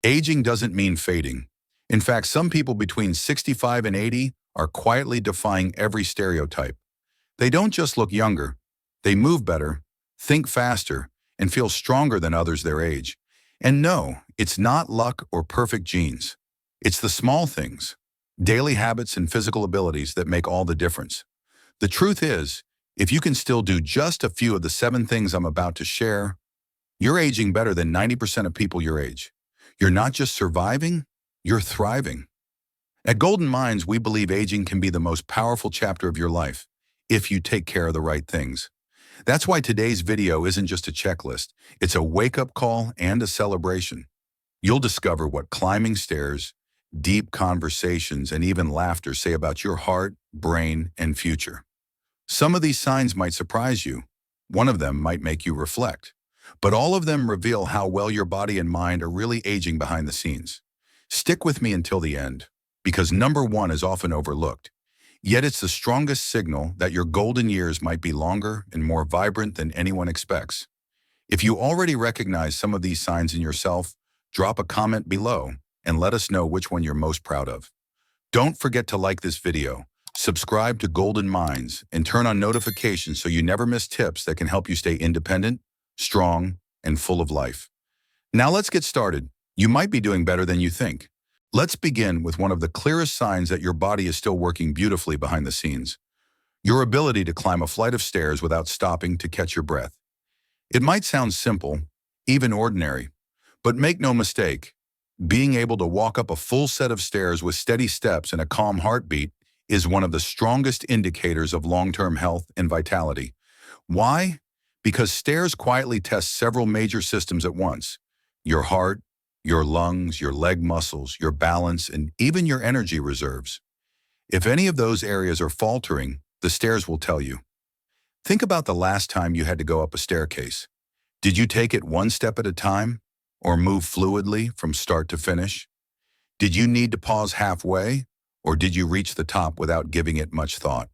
Aging doesn't mean fading. In fact, some people between 65 and 80 are quietly defying every stereotype. They don't just look younger, they move better, think faster, and feel stronger than others their age. And no, it's not luck or perfect genes. It's the small things, daily habits and physical abilities that make all the difference. The truth is, if you can still do just a few of the 7 things I'm about to share, you're aging better than 90% of people your age. You're not just surviving, you're thriving. At Golden Minds, we believe aging can be the most powerful chapter of your life if you take care of the right things. That's why today's video isn't just a checklist, it's a wake-up call and a celebration. You'll discover what climbing stairs, deep conversations, and even laughter say about your heart, brain, and future. Some of these signs might surprise you. One of them might make you reflect. But all of them reveal how well your body and mind are really aging behind the scenes. Stick with me until the end, because number 1 is often overlooked. Yet it's the strongest signal that your golden years might be longer and more vibrant than anyone expects. If you already recognize some of these signs in yourself, drop a comment below and let us know which one you're most proud of. Don't forget to like this video, subscribe to Golden Minds, and turn on notifications so you never miss tips that can help you stay independent, strong, and full of life. Now let's get started. You might be doing better than you think. Let's begin with one of the clearest signs that your body is still working beautifully behind the scenes. Your ability to climb a flight of stairs without stopping to catch your breath. It might sound simple, even ordinary, but make no mistake, being able to walk up a full set of stairs with steady steps and a calm heartbeat is one of the strongest indicators of long-term health and vitality. Why? Because stairs quietly test several major systems at once: your heart, your lungs, your leg muscles, your balance, and even your energy reserves. If any of those areas are faltering, the stairs will tell you. Think about the last time you had to go up a staircase. Did you take it one step at a time, or move fluidly from start to finish? Did you need to pause halfway, or did you reach the top without giving it much thought?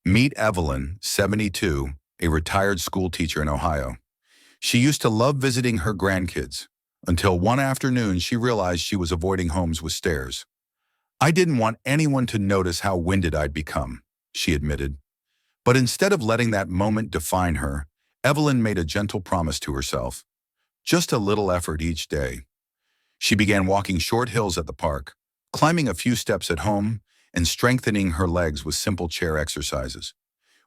Meet Evelyn, 72, a retired school teacher in Ohio. She used to love visiting her grandkids, until one afternoon she realized she was avoiding homes with stairs. "I didn't want anyone to notice how winded I'd become," she admitted. But instead of letting that moment define her, Evelyn made a gentle promise to herself. Just a little effort each day. She began walking short hills at the park, climbing a few steps at home, and strengthening her legs with simple chair exercises.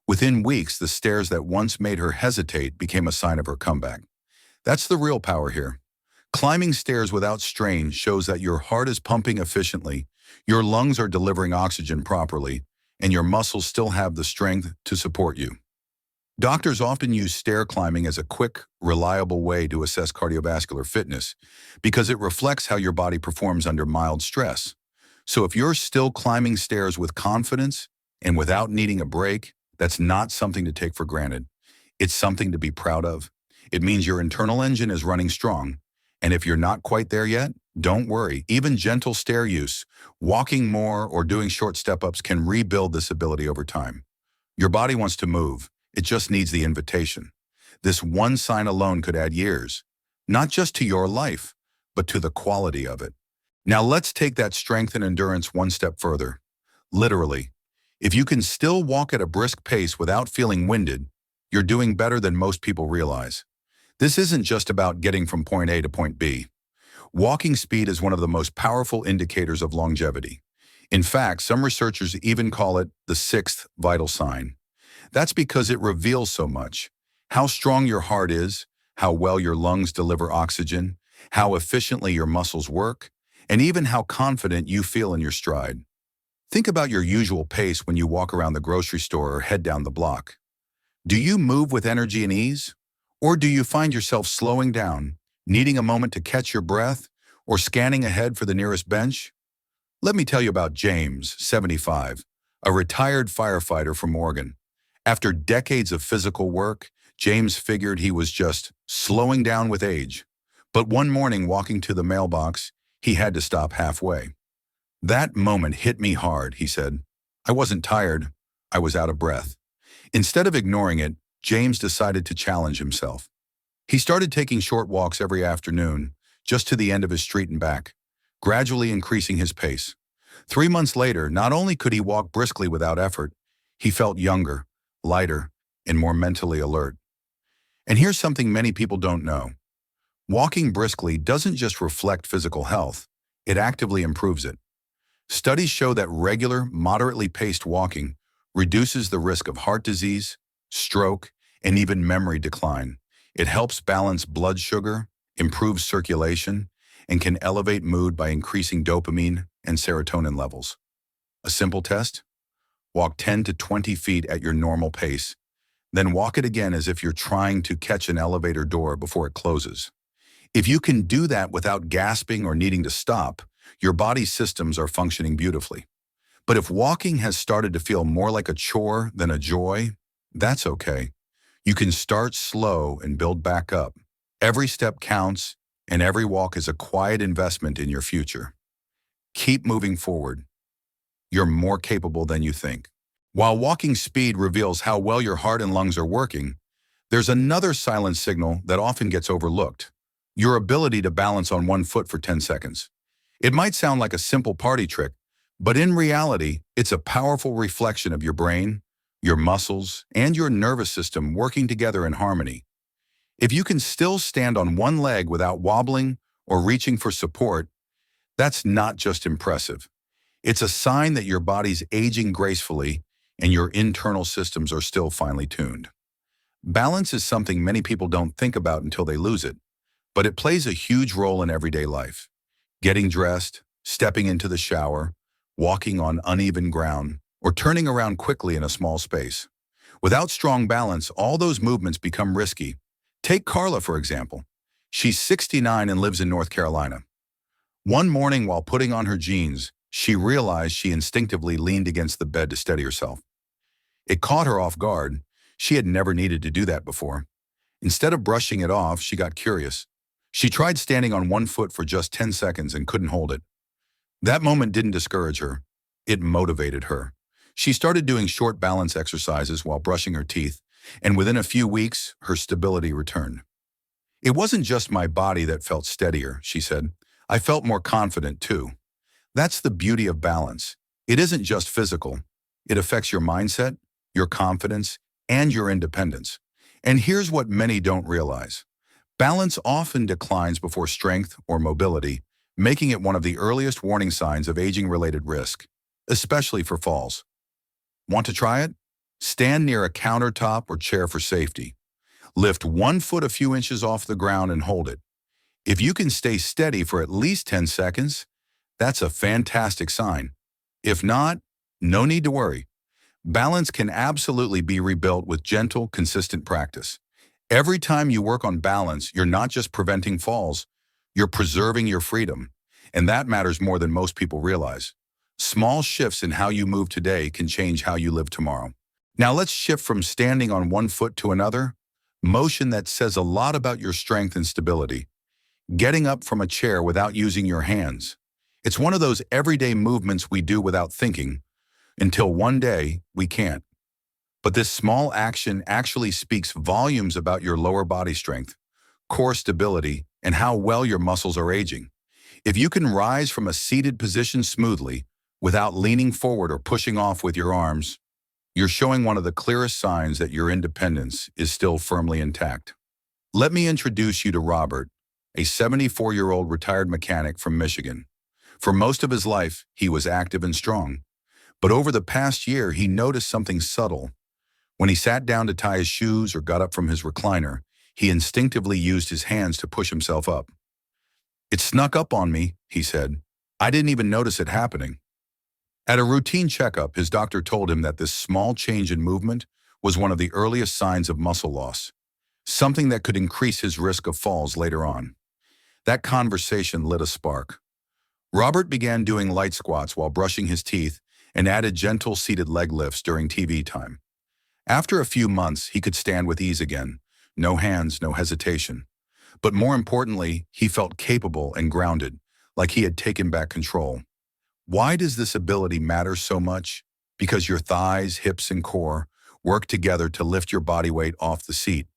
Within weeks, the stairs that once made her hesitate became a sign of her comeback. That's the real power here. Climbing stairs without strain shows that your heart is pumping efficiently, your lungs are delivering oxygen properly, and your muscles still have the strength to support you. Doctors often use stair climbing as a quick, reliable way to assess cardiovascular fitness because it reflects how your body performs under mild stress. So if you're still climbing stairs with confidence and without needing a break, that's not something to take for granted. It's something to be proud of. It means your internal engine is running strong. And if you're not quite there yet, don't worry. Even gentle stair use, walking more, or doing short step-ups can rebuild this ability over time. Your body wants to move. It just needs the invitation. This one sign alone could add years, not just to your life, but to the quality of it. Now let's take that strength and endurance one step further. Literally, if you can still walk at a brisk pace without feeling winded, you're doing better than most people realize. This isn't just about getting from point A to point B. Walking speed is one of the most powerful indicators of longevity. In fact, some researchers even call it the 6th vital sign. That's because it reveals so much: how strong your heart is, how well your lungs deliver oxygen, how efficiently your muscles work, and even how confident you feel in your stride. Think about your usual pace when you walk around the grocery store or head down the block. Do you move with energy and ease? Or do you find yourself slowing down, needing a moment to catch your breath, or scanning ahead for the nearest bench? Let me tell you about James, 75, a retired firefighter from Oregon. After decades of physical work, James figured he was just slowing down with age. But one morning, walking to the mailbox, he had to stop halfway. "That moment hit me hard," he said. "I wasn't tired, I was out of breath." Instead of ignoring it, James decided to challenge himself. He started taking short walks every afternoon, just to the end of his street and back, gradually increasing his pace. 3 months later, not only could he walk briskly without effort, he felt younger, lighter, and more mentally alert. And here's something many people don't know. Walking briskly doesn't just reflect physical health, it actively improves it. Studies show that regular, moderately paced walking reduces the risk of heart disease, stroke, and even memory decline. It helps balance blood sugar, improves circulation, and can elevate mood by increasing dopamine and serotonin levels. A simple test? Walk 10 to 20 feet at your normal pace, then walk it again as if you're trying to catch an elevator door before it closes. If you can do that without gasping or needing to stop, your body's systems are functioning beautifully. But if walking has started to feel more like a chore than a joy, that's okay. You can start slow and build back up. Every step counts, and every walk is a quiet investment in your future. Keep moving forward. You're more capable than you think. While walking speed reveals how well your heart and lungs are working, there's another silent signal that often gets overlooked: your ability to balance on one foot for 10 seconds. It might sound like a simple party trick, but in reality, it's a powerful reflection of your brain, your muscles, and your nervous system working together in harmony. If you can still stand on one leg without wobbling or reaching for support, that's not just impressive. It's a sign that your body's aging gracefully and your internal systems are still finely tuned. Balance is something many people don't think about until they lose it, but it plays a huge role in everyday life. Getting dressed, stepping into the shower, walking on uneven ground, or turning around quickly in a small space. Without strong balance, all those movements become risky. Take Carla, for example. She's 69 and lives in North Carolina. One morning while putting on her jeans, she realized she instinctively leaned against the bed to steady herself. It caught her off guard. She had never needed to do that before. Instead of brushing it off, she got curious. She tried standing on one foot for just 10 seconds and couldn't hold it. That moment didn't discourage her. It motivated her. She started doing short balance exercises while brushing her teeth, and within a few weeks, her stability returned. It wasn't just my body that felt steadier, she said. I felt more confident too. That's the beauty of balance. It isn't just physical. It affects your mindset, your confidence, and your independence. And here's what many don't realize. Balance often declines before strength or mobility, making it one of the earliest warning signs of aging-related risk, especially for falls. Want to try it? Stand near a countertop or chair for safety. Lift one foot a few inches off the ground and hold it. If you can stay steady for at least 10 seconds, that's a fantastic sign. If not, no need to worry. Balance can absolutely be rebuilt with gentle, consistent practice. Every time you work on balance, you're not just preventing falls, you're preserving your freedom. And that matters more than most people realize. Small shifts in how you move today can change how you live tomorrow. Now let's shift from standing on one foot to another, motion that says a lot about your strength and stability. Getting up from a chair without using your hands. It's one of those everyday movements we do without thinking, until one day we can't. But this small action actually speaks volumes about your lower body strength, core stability, and how well your muscles are aging. If you can rise from a seated position smoothly, without leaning forward or pushing off with your arms, you're showing one of the clearest signs that your independence is still firmly intact. Let me introduce you to Robert, a 74-year-old retired mechanic from Michigan. For most of his life, he was active and strong. But over the past year, he noticed something subtle. When he sat down to tie his shoes or got up from his recliner, he instinctively used his hands to push himself up. "It snuck up on me," he said. "I didn't even notice it happening." At a routine checkup, his doctor told him that this small change in movement was one of the earliest signs of muscle loss, something that could increase his risk of falls later on. That conversation lit a spark. Robert began doing light squats while brushing his teeth and added gentle seated leg lifts during TV time. After a few months, he could stand with ease again. No hands, no hesitation. But more importantly, he felt capable and grounded, like he had taken back control. Why does this ability matter so much? Because your thighs, hips, and core work together to lift your body weight off the seat.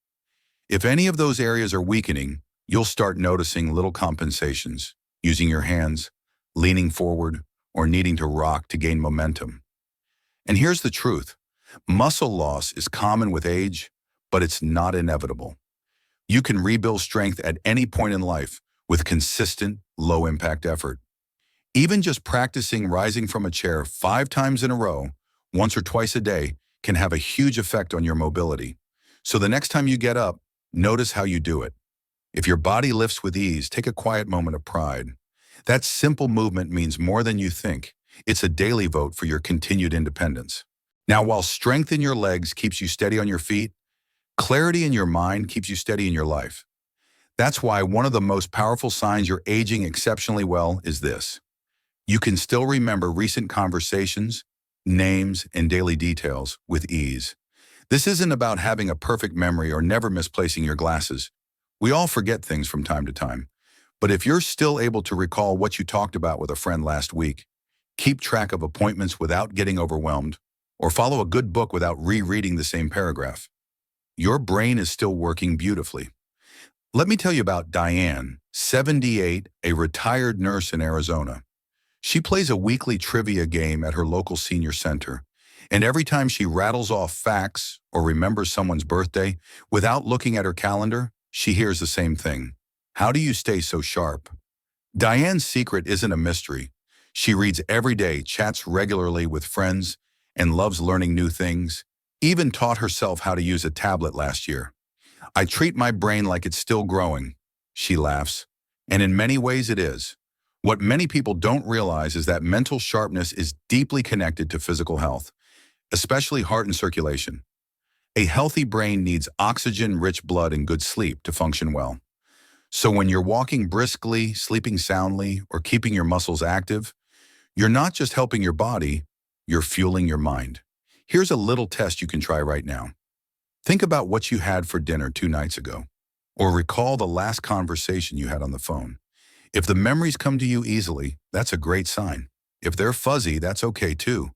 If any of those areas are weakening, You'll start noticing little compensations, using your hands, leaning forward, or needing to rock to gain momentum. And here's the truth. Muscle loss is common with age, but it's not inevitable. You can rebuild strength at any point in life with consistent, low-impact effort. Even just practicing rising from a chair 5 times in a row, once or twice a day, can have a huge effect on your mobility. So the next time you get up, notice how you do it. If your body lifts with ease, take a quiet moment of pride. That simple movement means more than you think. It's a daily vote for your continued independence. Now, while strength in your legs keeps you steady on your feet, clarity in your mind keeps you steady in your life. That's why one of the most powerful signs you're aging exceptionally well is this. You can still remember recent conversations, names, and daily details with ease. This isn't about having a perfect memory or never misplacing your glasses. We all forget things from time to time. But if you're still able to recall what you talked about with a friend last week, keep track of appointments without getting overwhelmed, or follow a good book without rereading the same paragraph, your brain is still working beautifully. Let me tell you about Diane, 78, a retired nurse in Arizona. She plays a weekly trivia game at her local senior center, and every time she rattles off facts or remembers someone's birthday without looking at her calendar, she hears the same thing. How do you stay so sharp? Diane's secret isn't a mystery. She reads every day, chats regularly with friends, and loves learning new things, even taught herself how to use a tablet last year. I treat my brain like it's still growing, she laughs, and in many ways it is. What many people don't realize is that mental sharpness is deeply connected to physical health, especially heart and circulation. A healthy brain needs oxygen-rich blood and good sleep to function well. So when you're walking briskly, sleeping soundly, or keeping your muscles active, you're not just helping your body, you're fueling your mind. Here's a little test you can try right now. Think about what you had for dinner 2 nights ago, or recall the last conversation you had on the phone. If the memories come to you easily, that's a great sign. If they're fuzzy, that's okay too.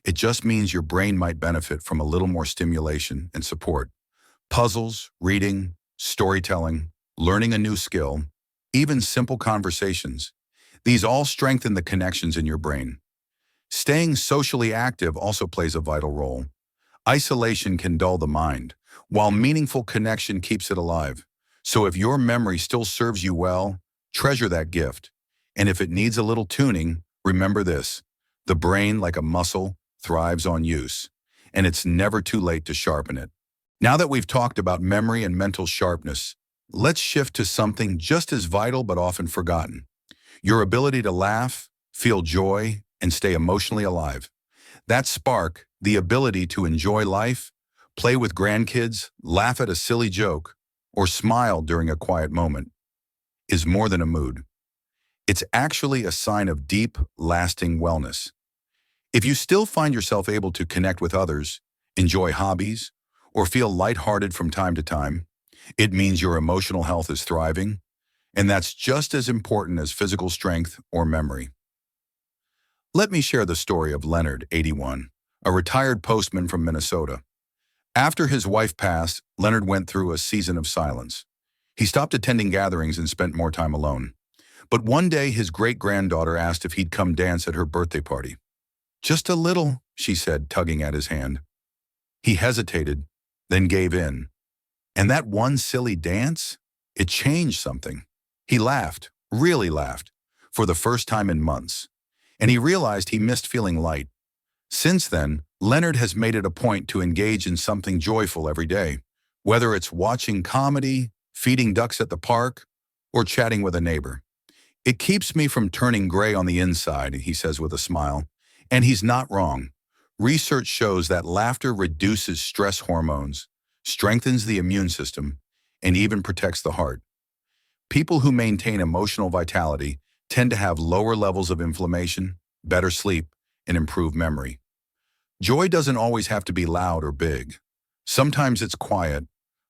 It just means your brain might benefit from a little more stimulation and support. Puzzles, reading, storytelling, learning a new skill, even simple conversations. These all strengthen the connections in your brain. Staying socially active also plays a vital role. Isolation can dull the mind, while meaningful connection keeps it alive. So if your memory still serves you well, treasure that gift. And if it needs a little tuning, remember this. The brain, like a muscle, thrives on use, and it's never too late to sharpen it. Now that we've talked about memory and mental sharpness, let's shift to something just as vital but often forgotten. Your ability to laugh, feel joy, and stay emotionally alive. That spark, the ability to enjoy life, play with grandkids, laugh at a silly joke, or smile during a quiet moment, is more than a mood. It's actually a sign of deep, lasting wellness. If you still find yourself able to connect with others, enjoy hobbies, or feel lighthearted from time to time, it means your emotional health is thriving, and that's just as important as physical strength or memory. Let me share the story of Leonard, 81, a retired postman from Minnesota. After his wife passed, Leonard went through a season of silence. He stopped attending gatherings and spent more time alone. But one day, his great-granddaughter asked if he'd come dance at her birthday party. "Just a little," she said, tugging at his hand. He hesitated, then gave in. And that one silly dance, it changed something. He laughed, really laughed, for the first time in months. And he realized he missed feeling light. Since then, Leonard has made it a point to engage in something joyful every day, whether it's watching comedy, feeding ducks at the park, or chatting with a neighbor. "It keeps me from turning gray on the inside," he says with a smile. And he's not wrong. Research shows that laughter reduces stress hormones, strengthens the immune system, and even protects the heart. People who maintain emotional vitality tend to have lower levels of inflammation, better sleep, and improved memory. Joy doesn't always have to be loud or big. Sometimes it's quiet,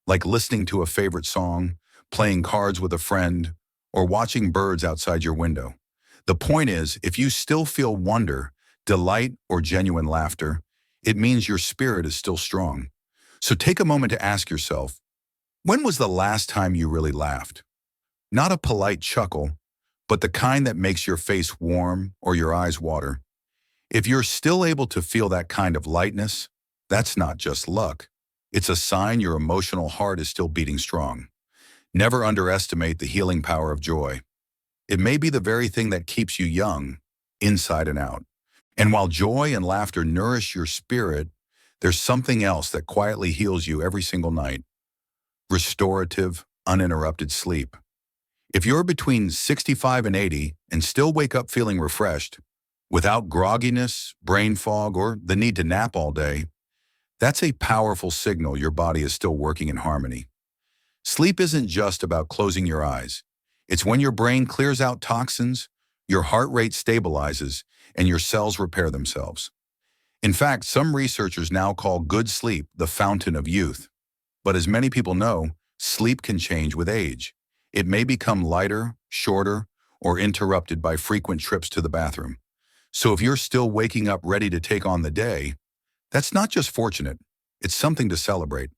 like listening to a favorite song, playing cards with a friend, or watching birds outside your window. The point is, if you still feel wonder, delight, or genuine laughter, it means your spirit is still strong. So take a moment to ask yourself, when was the last time you really laughed? Not a polite chuckle, but the kind that makes your face warm or your eyes water. If you're still able to feel that kind of lightness, that's not just luck. It's a sign your emotional heart is still beating strong. Never underestimate the healing power of joy. It may be the very thing that keeps you young, inside and out. And while joy and laughter nourish your spirit, there's something else that quietly heals you every single night. Restorative, uninterrupted sleep. If you're between 65 and 80 and still wake up feeling refreshed, without grogginess, brain fog, or the need to nap all day, that's a powerful signal your body is still working in harmony. Sleep isn't just about closing your eyes. It's when your brain clears out toxins, your heart rate stabilizes, and your cells repair themselves. In fact, some researchers now call good sleep the fountain of youth. But as many people know, sleep can change with age. It may become lighter, shorter, or interrupted by frequent trips to the bathroom. So if you're still waking up ready to take on the day, that's not just fortunate, it's something to celebrate.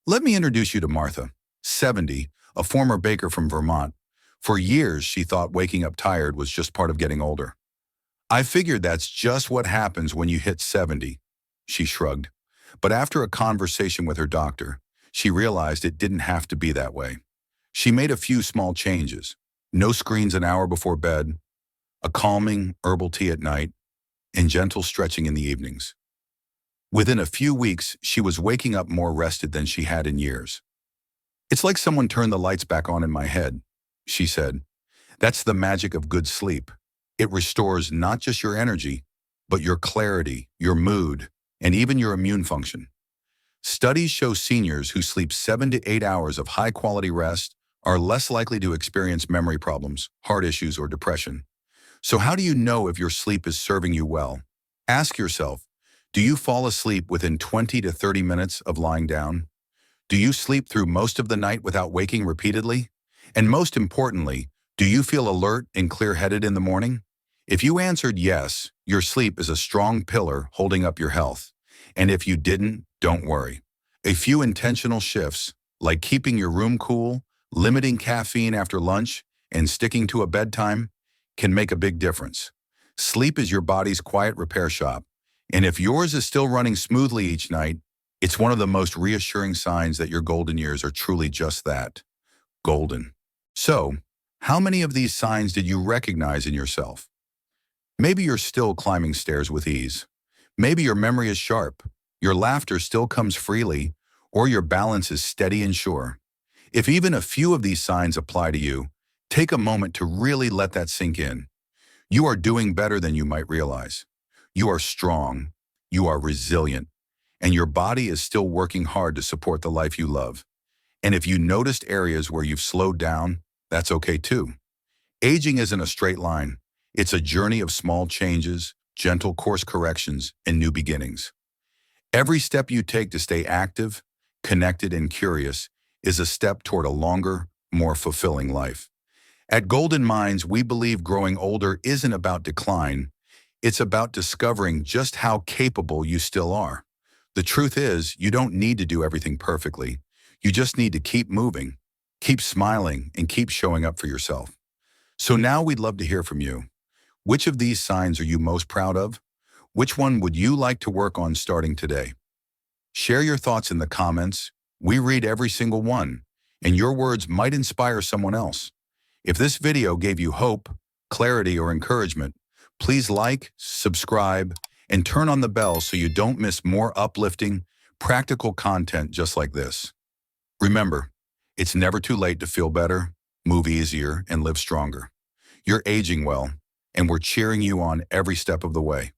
Let me introduce you to Martha, 70, a former baker from Vermont. For years, she thought waking up tired was just part of getting older. I figured that's just what happens when you hit 70, she shrugged. But after a conversation with her doctor, she realized it didn't have to be that way. She made a few small changes. No screens an hour before bed, a calming herbal tea at night, and gentle stretching in the evenings. Within a few weeks, she was waking up more rested than she had in years. "It's like someone turned the lights back on in my head," she said. "That's the magic of good sleep. It restores not just your energy, but your clarity, your mood, and even your immune function." Studies show seniors who sleep 7 to 8 hours of high-quality rest are less likely to experience memory problems, heart issues, or depression. So how do you know if your sleep is serving you well? Ask yourself, do you fall asleep within 20 to 30 minutes of lying down? Do you sleep through most of the night without waking repeatedly? And most importantly, do you feel alert and clear-headed in the morning? If you answered yes, your sleep is a strong pillar holding up your health. And if you didn't, don't worry. A few intentional shifts, like keeping your room cool, limiting caffeine after lunch, and sticking to a bedtime, can make a big difference. Sleep is your body's quiet repair shop, and if yours is still running smoothly each night, it's one of the most reassuring signs that your golden years are truly just that, golden. So, how many of these signs did you recognize in yourself? Maybe you're still climbing stairs with ease. Maybe your memory is sharp, your laughter still comes freely, or your balance is steady and sure. If even a few of these signs apply to you, take a moment to really let that sink in. You are doing better than you might realize. You are strong, you are resilient, and your body is still working hard to support the life you love. And if you noticed areas where you've slowed down, that's okay too. Aging isn't a straight line. It's a journey of small changes, gentle course corrections, and new beginnings. Every step you take to stay active, connected, and curious is a step toward a longer, more fulfilling life. At Golden Minds, we believe growing older isn't about decline. It's about discovering just how capable you still are. The truth is, you don't need to do everything perfectly. You just need to keep moving, keep smiling, and keep showing up for yourself. So now we'd love to hear from you. Which of these signs are you most proud of? Which one would you like to work on starting today? Share your thoughts in the comments. We read every single one, and your words might inspire someone else. If this video gave you hope, clarity, or encouragement, please like, subscribe, and turn on the bell so you don't miss more uplifting, practical content just like this. Remember, it's never too late to feel better, move easier, and live stronger. You're aging well, and we're cheering you on every step of the way.